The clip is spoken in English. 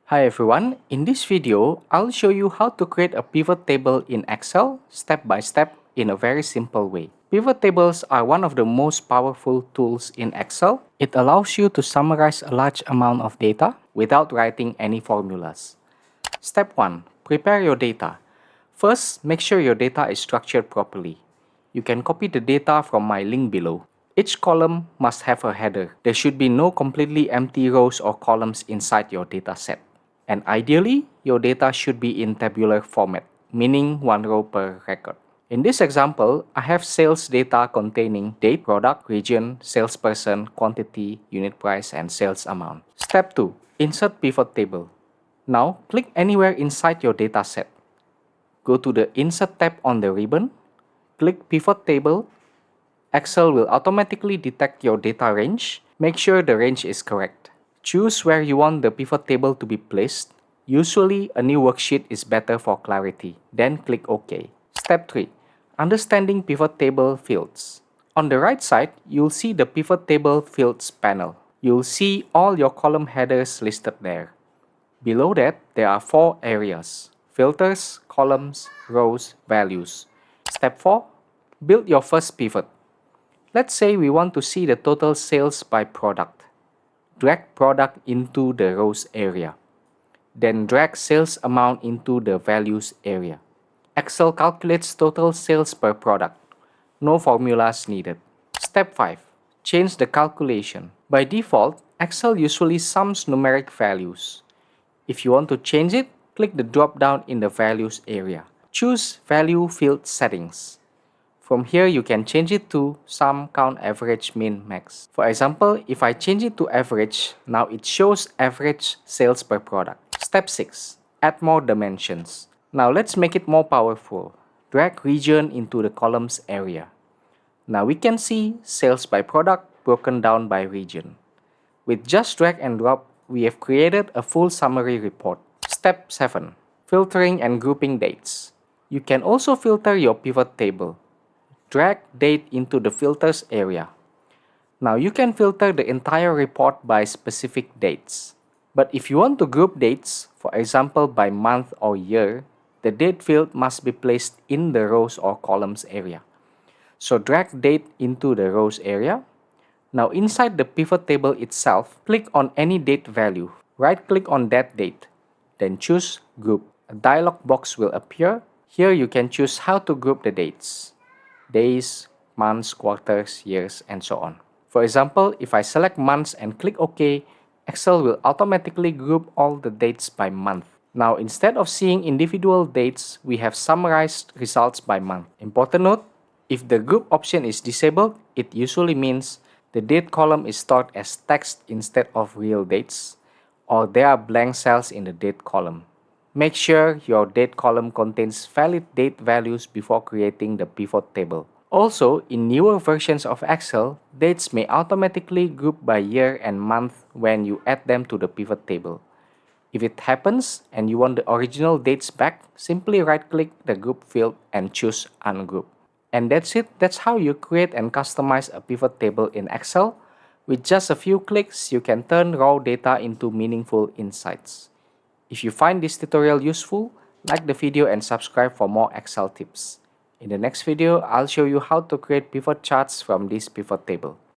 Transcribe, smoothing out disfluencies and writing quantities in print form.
Hi everyone, in this video, I'll show you how to create a pivot table in Excel step by step in a very simple way. Pivot tables are one of the most powerful tools in Excel. It allows you to summarize a large amount of data without writing any formulas. Step 1. Prepare your data. First, make sure your data is structured properly. You can copy the data from my link below. Each column must have a header. There should be no completely empty rows or columns inside your data set. And ideally, your data should be in tabular format, meaning one row per record. In this example, I have sales data containing date, product, region, salesperson, quantity, unit price, and sales amount. Step 2. Insert pivot table. Now, click anywhere inside your data set. Go to the Insert tab on the ribbon, click Pivot Table. Excel will automatically detect your data range. Make sure the range is correct. Choose where you want the pivot table to be placed. Usually, a new worksheet is better for clarity. Then click OK. Step 3. Understanding pivot table fields. On the right side, you'll see the pivot table fields panel. You'll see all your column headers listed there. Below that, there are 4 areas: filters, columns, rows, values. Step 4. Build your first pivot. Let's say we want to see the total sales by product. Drag product into the rows area. Then drag sales amount into the values area. Excel calculates total sales per product. No formulas needed. Step 5. Change the calculation. By default, Excel usually sums numeric values. If you want to change it, click the drop-down in the Values area. Choose Value Field Settings. From here, you can change it to Sum, Count, Average, Min, Max. For example, if I change it to Average, now it shows average sales per product. Step 6. Add more dimensions. Now let's make it more powerful. Drag region into the columns area. Now we can see sales by product broken down by region. With just drag and drop, we have created a full summary report. Step 7. Filtering and grouping dates. You can also filter your pivot table. Drag date into the filters area. Now you can filter the entire report by specific dates. But if you want to group dates, for example by month or year, the date field must be placed in the rows or columns area. So drag date into the rows area. Now inside the pivot table itself, click on any date value. Right-click on that date. Then choose Group. A dialog box will appear. Here you can choose how to group the dates: days, months, quarters, years, and so on. For example, if I select months and click OK, Excel will automatically group all the dates by month. Now, instead of seeing individual dates, we have summarized results by month. Important note, if the group option is disabled, it usually means the date column is stored as text instead of real dates, or there are blank cells in the date column. Make sure your date column contains valid date values before creating the pivot table. Also, in newer versions of Excel, dates may automatically group by year and month when you add them to the pivot table. If it happens and you want the original dates back, simply right-click the group field and choose Ungroup. And that's it. That's how you create and customize a pivot table in Excel. With just a few clicks, you can turn raw data into meaningful insights. If you find this tutorial useful, like the video and subscribe for more Excel tips. In the next video, I'll show you how to create pivot charts from this pivot table.